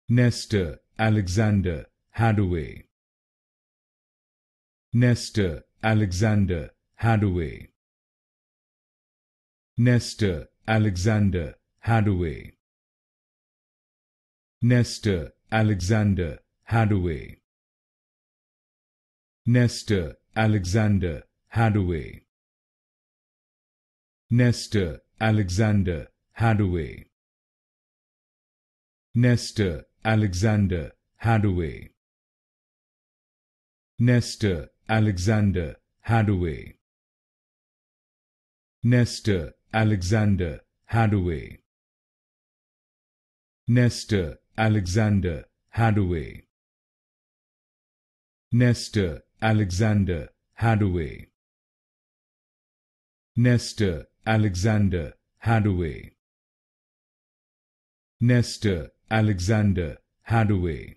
Nestor Alexander Haddaway. Nestor Alexander Haddaway. Nestor Alexander Haddaway. Nestor Alexander Haddaway. Nestor Alexander Haddaway. Nestor Alexander Haddaway. Nestor Alexander Haddaway. Nestor Alexander Haddaway. Nestor Alexander Haddaway. Nestor Alexander Haddaway. Nestor Alexander Haddaway. Nestor Alexander Haddaway. Nestor Alexander Haddaway.